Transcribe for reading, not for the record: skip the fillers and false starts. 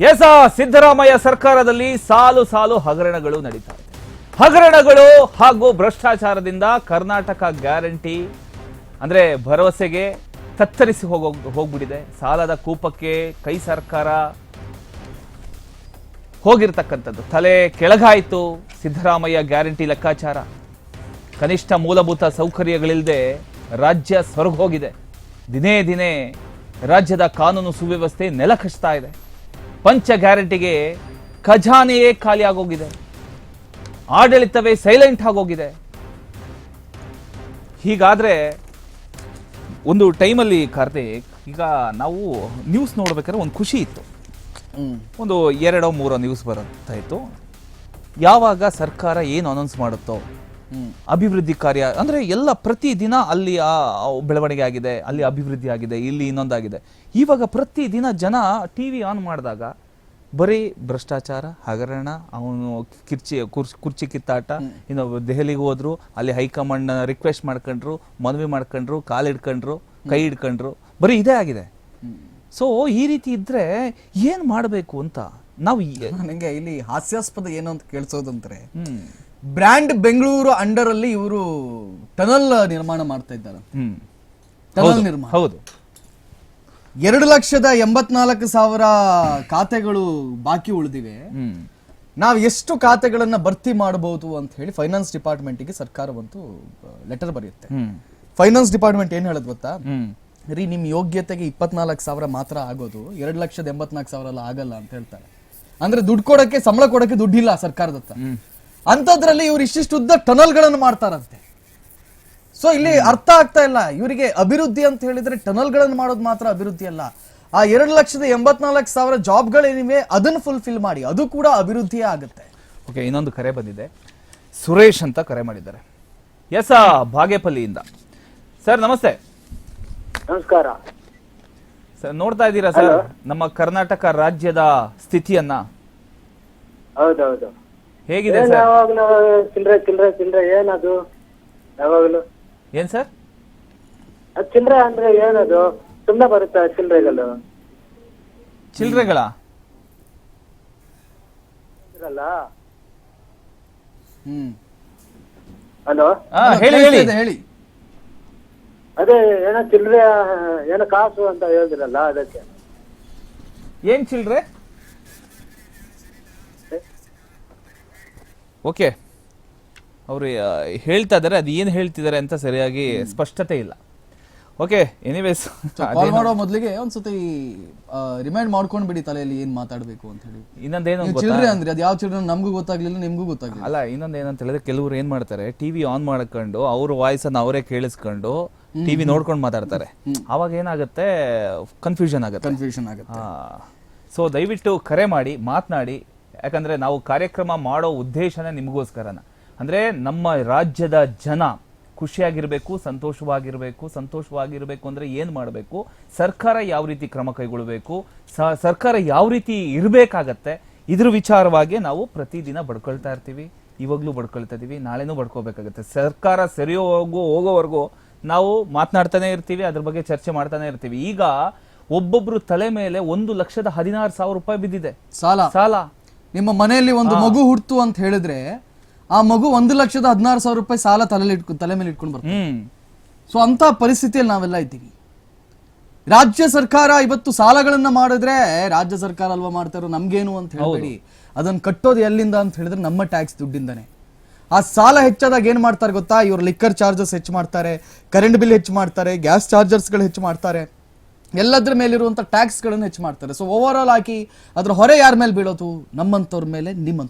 S Siddaramaiah ಸರ್ಕಾರದಲ್ಲಿ ಸಾಲು ಸಾಲು ಹಗರಣಗಳು ನಡೀತಾ ಇದೆ. ಹಗರಣಗಳು ಹಾಗೂ ಭ್ರಷ್ಟಾಚಾರದಿಂದ ಕರ್ನಾಟಕ ಗ್ಯಾರಂಟಿ ಅಂದ್ರೆ ಭರವಸೆಗೆ ತತ್ತರಿಸಿ ಹೋಗ್ಬಿಟ್ಟಿದೆ. ಸಾಲದ ಕೂಪಕ್ಕೆ ಕೈ ಸರ್ಕಾರ ಹೋಗಿರ್ತಕ್ಕಂಥದ್ದು ತಲೆ ಕೆಳಗಾಯಿತು. ಸಿದ್ದರಾಮಯ್ಯ ಗ್ಯಾರಂಟಿ ಲೆಕ್ಕಾಚಾರ ಕನಿಷ್ಠ ಮೂಲಭೂತ ಸೌಕರ್ಯಗಳಿಲ್ಲದೆ ರಾಜ್ಯ ಸೊರಗೋಗಿದೆ. ದಿನೇ ದಿನೇ ರಾಜ್ಯದ ಕಾನೂನು ಸುವ್ಯವಸ್ಥೆ ನೆಲಕಚ್ತಾ ಇದೆ. ಪಂಚ ಗ್ಯಾರಂಟಿಗೆ ಖಜಾನೆಯೇ ಖಾಲಿ ಆಗೋಗಿದೆ. ಆಡಳಿತವೇ ಸೈಲೆಂಟ್ ಆಗೋಗಿದೆ. ಹೀಗಾದ್ರೆ ಒಂದು ಟೈಮಲ್ಲಿ ಕಾರ್ತಿಕ್, ಈಗ ನಾವು ನ್ಯೂಸ್ ನೋಡ್ಬೇಕಾದ್ರೆ ಒಂದು ಖುಷಿ ಇತ್ತು. ಒಂದು 2-3 ನ್ಯೂಸ್ ಬರುತ್ತಾ ಇತ್ತು. ಯಾವಾಗ ಸರ್ಕಾರ ಏನು ಅನೌನ್ಸ್ ಮಾಡುತ್ತೋ ಅಭಿವೃದ್ಧಿ ಕಾರ್ಯ ಅಂದ್ರೆ ಎಲ್ಲ ಪ್ರತಿ ದಿನ ಅಲ್ಲಿ ಬೆಳವಣಿಗೆ ಆಗಿದೆ, ಅಲ್ಲಿ ಅಭಿವೃದ್ಧಿ ಆಗಿದೆ, ಇಲ್ಲಿ ಇನ್ನೊಂದಾಗಿದೆ. ಇವಾಗ ಪ್ರತಿ ದಿನ ಜನ ಟಿವಿ ಆನ್ ಮಾಡಿದಾಗ ಬರೀ ಭ್ರಷ್ಟಾಚಾರ, ಹಗರಣ, ಅವನು ಕುರ್ಚಿ ಕಿತ್ತಾಟ, ಇನ್ನು ದೆಹಲಿಗೆ ಹೋದ್ರು, ಅಲ್ಲಿ ಹೈಕಮಾಂಡ್ ರಿಕ್ವೆಸ್ಟ್ ಮಾಡ್ಕೊಂಡ್ರು, ಮನವಿ ಮಾಡ್ಕೊಂಡ್ರು, ಕಾಲಿಡ್ಕೊಂಡ್ರು, ಕೈ ಹಿಡ್ಕೊಂಡ್ರು, ಬರೀ ಇದೇ ಆಗಿದೆ. ಸೊ ಈ ರೀತಿ ಇದ್ರೆ ಏನ್ ಮಾಡಬೇಕು ಅಂತ ನಾವು ನನಗೆ ಇಲ್ಲಿ ಹಾಸ್ಯಾಸ್ಪದ ಏನು ಅಂತ ಕೇಳಿಸೋದಂದ್ರೆ, ಬ್ರ್ಯಾಂಡ್ ಬೆಂಗಳೂರು ಅಂಡರ್ ಅಲ್ಲಿ ಇವರು ಟನಲ್ ನಿರ್ಮಾಣ ಮಾಡ್ತಾ ಇದ್ದಾರೆ. ಟನಲ್ ನಿರ್ಮಾಣ ಹೌದು. 2,84,000 ಖಾತೆಗಳು ಬಾಕಿ ಉಳಿದಿವೆ. ನಾವು ಎಷ್ಟು ಖಾತೆಗಳನ್ನ ಭರ್ತಿ ಮಾಡಬಹುದು ಅಂತ ಹೇಳಿ ಫೈನಾನ್ಸ್ ಡಿಪಾರ್ಟ್ಮೆಂಟ್ಗೆ ಸರ್ಕಾರ ಬಂತು ಲೆಟರ್ ಬರೆಯುತ್ತೆ. ಫೈನಾನ್ಸ್ ಡಿಪಾರ್ಟ್ಮೆಂಟ್ ಏನ್ ಹೇಳೋದು ಗೊತ್ತಾ, ರೀ ನಿಮ್ ಯೋಗ್ಯತೆಗೆ 24,000 ಮಾತ್ರ ಆಗೋದು, 2,84,000 ಎಲ್ಲ ಆಗಲ್ಲ ಅಂತ ಹೇಳ್ತಾರೆ. ಅಂದ್ರೆ ದುಡ್ಡು ಕೊಡಕ್ಕೆ, ಸಂಬಳ ಕೊಡಕ್ಕೆ ದುಡ್ಡಿಲ್ಲ ಸರ್ಕಾರದತ್ತ. ಅಂತದ್ರಲ್ಲಿ ಇವ್ರು ಇಷ್ಟಿಷ್ಟುದ್ದ ಟನಲ್ಗಳನ್ನು ಮಾಡ್ತಾರಂತೆ. ಸೊ ಇಲ್ಲಿ ಅರ್ಥ ಆಗ್ತಾ ಇಲ್ಲ ಇವರಿಗೆ. ಅಭಿವೃದ್ಧಿ ಅಂತ ಹೇಳಿದ್ರೆ ಟನಲ್ಗಳನ್ನು ಮಾಡೋದು ಮಾತ್ರ ಅಭಿವೃದ್ಧಿ ಅಲ್ಲ. ಆ 2,84,000 ಜಾಬ್ಗಳೇನಿವೆ ಅದನ್ನು ಫುಲ್ಫಿಲ್ ಮಾಡಿ, ಅದು ಕೂಡ ಅಭಿವೃದ್ಧಿಯೇ ಆಗುತ್ತೆ. ಓಕೆ, ಇನ್ನೊಂದು ಕರೆ ಬಂದಿದೆ. ಸುರೇಶ್ ಅಂತ ಕರೆ ಮಾಡಿದ್ದಾರೆ. ಎಸ್, ಬಾಗೇಪಲ್ಲಿಯಿಂದ. ಸರ್ ನಮಸ್ತೆ. ನಮಸ್ಕಾರ ಸರ್, ನೋಡ್ತಾ ಇದ್ದೀರಾ ಸರ್ ನಮ್ಮ ಕರ್ನಾಟಕ ರಾಜ್ಯದ ಸ್ಥಿತಿಯನ್ನ? ಹೌದೌದು. ಹೇಗಿದೆ ಸರ್? ಯಾವಾಗ್ಲೂ ಚಿಲ್ರೆ ಏನದು? ಯಾವಾಗಲೂ ಏನ್ ಸರ್ ಚಿಲ್ರೆ ಅಂದ್ರೆ ಏನದು? ಸುಮ್ಮನೆ ಬರುತ್ತಾ ಚಿಲ್ರೆಗಳು? ಚಿಲ್ರೆಗಳ ಇರಲ್ಲ. ಹಲೋ, ಹೇಳಿ ಹೇಳಿ ಹೇಳಿ. ಅದೇ ಏನೋ ಚಿಲ್ರೆ, ಏನೋ ಕಾಸು ಅಂತ ಹೇಳಿದ್ರಲ್ಲ, ಅದಕ್ಕೆ. ಏನ್ ಚಿಲ್ರೆ? ಓಕೆ, ಅವರು ಹೇಳ್ತಾ ಇದಾರೆ, ಅದು ಏನು ಹೇಳ್ತಿದ್ದಾರೆ ಅಂತ ಸರಿಯಾಗಿ ಸ್ಪಷ್ಟತೆ ಇಲ್ಲ. ಓಕೆ, ಎನಿವೇಸ್ ಕಾಲ್ ಮಾಡೋ ಮೊದಲಿಗೆ ಒಂದ್ಸತಿ ರಿಮೈಂಡ್ ಮಾಡ್ಕೊಂಡ್ ಬಿಡಿ ತಲೆಯಲ್ಲಿ ಏನ್ ಮಾತಾಡ್ಬೇಕು ಅಂತ ಹೇಳಿ. ಇನ್ನೊಂದೇನು ಚಿಲ್ಡ್ರೆ ಅಂದ್ರೆ ಅದು ಯಾವ ಚಿಲ್ಡ್ರೆ ನಮಗೂ ಗೊತ್ತಾಗ್ಲಿಲ್ಲ, ನಿಮ್ಗೂ ಗೊತ್ತಾಗ್ಲಿಲ್ಲ. ಅಲ್ಲ, ಇನ್ನೊಂದೇನಂತ ಹೇಳಿದ್ರೆ ಕೆಲವರು ಏನ್ ಮಾಡ್ತಾರೆ, ಟಿವಿ ಆನ್ ಮಾಡ್ಕೊಂಡು ಅವ್ರ ವಾಯ್ಸ್ ಅನ್ನ ಅವರೇ ಕೇಳಿಸ್ಕೊಂಡು ಟಿವಿ ನೋಡ್ಕೊಂಡು ಮಾತಾಡ್ತಾರೆ. ಅವಾಗ ಏನಾಗುತ್ತೆ, ಕನ್ಫ್ಯೂಷನ್ ಆಗುತ್ತೆ. ಸೊ ದಯವಿಟ್ಟು ಕರೆ ಮಾಡಿ ಮಾತನಾಡಿ. ಯಾಕಂದ್ರೆ ನಾವು ಕಾರ್ಯಕ್ರಮ ಮಾಡೋ ಉದ್ದೇಶನೇ ನಿಮಗೋಸ್ಕರನ. ಅಂದ್ರೆ ನಮ್ಮ ರಾಜ್ಯದ ಜನ ಖುಷಿಯಾಗಿರ್ಬೇಕು, ಸಂತೋಷವಾಗಿರ್ಬೇಕು ಅಂದ್ರೆ ಏನ್ ಮಾಡಬೇಕು, ಸರ್ಕಾರ ಯಾವ ರೀತಿ ಕ್ರಮ ಕೈಗೊಳ್ಳಬೇಕು, ಸರ್ಕಾರ ಯಾವ ರೀತಿ ಇರಬೇಕಾಗತ್ತೆ, ಇದ್ರ ವಿಚಾರವಾಗಿ ನಾವು ಪ್ರತಿದಿನ ಬಡ್ಕೊಳ್ತಾ ಇರ್ತೀವಿ. ಇವಾಗ್ಲೂ ಬಡ್ಕೊಳ್ತಾ ಇದೀವಿ, ನಾಳೆನೂ ಬಡ್ಕೋಬೇಕಾಗತ್ತೆ. ಸರ್ಕಾರ ಸರಿ ಹೋಗೋವರೆಗೂ ನಾವು ಮಾತನಾಡ್ತಾನೆ ಇರ್ತೀವಿ, ಅದ್ರ ಬಗ್ಗೆ ಚರ್ಚೆ ಮಾಡ್ತಾನೆ ಇರ್ತೀವಿ. ಈಗ ಒಬ್ಬೊಬ್ರು ತಲೆ ಮೇಲೆ 1,16,000 ರೂಪಾಯಿ ಬಿದ್ದಿದೆ ಸಾಲ. ನಿಮ್ಮ ಮನೆಯಲ್ಲಿ ಒಂದು ಮಗು ಹುಡ್ತು ಅಂತ ಹೇಳಿದ್ರೆ ಆ ಮಗು 1,16,000 ರೂಪಾಯಿ ಸಾಲ ತಲೆ ಮೇಲೆ ಇಟ್ಕೊಂಡು ಬರ್ತದೆ. ಸೊ ಅಂತ ಪರಿಸ್ಥಿತಿಯಲ್ಲಿ ನಾವೆಲ್ಲ ಇದ್ದೀವಿ. ರಾಜ್ಯ ಸರ್ಕಾರ ಇವತ್ತು ಸಾಲಗಳನ್ನ ಮಾಡಿದ್ರೆ ರಾಜ್ಯ ಸರ್ಕಾರ ಅಲ್ವಾ ಮಾಡ್ತಾರೋ, ನಮ್ಗೇನು ಅಂತ ಹೇಳಬೇಡಿ. ಅದನ್ನ ಕಟ್ಟೋದು ಎಲ್ಲಿಂದ ಅಂತ ಹೇಳಿದ್ರೆ ನಮ್ಮ ಟ್ಯಾಕ್ಸ್ ದುಡ್ಡಿಂದಾನೆ. ಆ ಸಾಲ ಹೆಚ್ಚಾದಾಗ ಏನ್ ಮಾಡ್ತಾರೆ ಗೊತ್ತಾ, ಇವ್ರು ಲಿಕ್ಕರ್ ಚಾರ್ಜಸ್ ಹೆಚ್ಚು ಮಾಡ್ತಾರೆ, ಕರೆಂಟ್ ಬಿಲ್ ಹೆಚ್ಚು ಮಾಡ್ತಾರೆ, ಗ್ಯಾಸ್ ಚಾರ್ಜರ್ಸ್ಗಳು ಹೆಚ್ಚು ಮಾಡ್ತಾರೆ, ಎಲ್ಲದ್ರ ಮೇಲಿರುವಂತ ಟ್ಯಾಕ್ಸ್ಗಳನ್ನು ಹೆಚ್ಚು ಮಾಡ್ತಾರೆ. ಸೊ ಓವರ್ ಆಲ್ ಹಾಕಿ ಅದ್ರ ಹೊರೆ ಯಾರ ಮೇಲೆ ಬೀಳೋದು? ನಮ್ಮಂತವ್ರ ಮೇಲೆ, ನಿಮ್ಮಂತ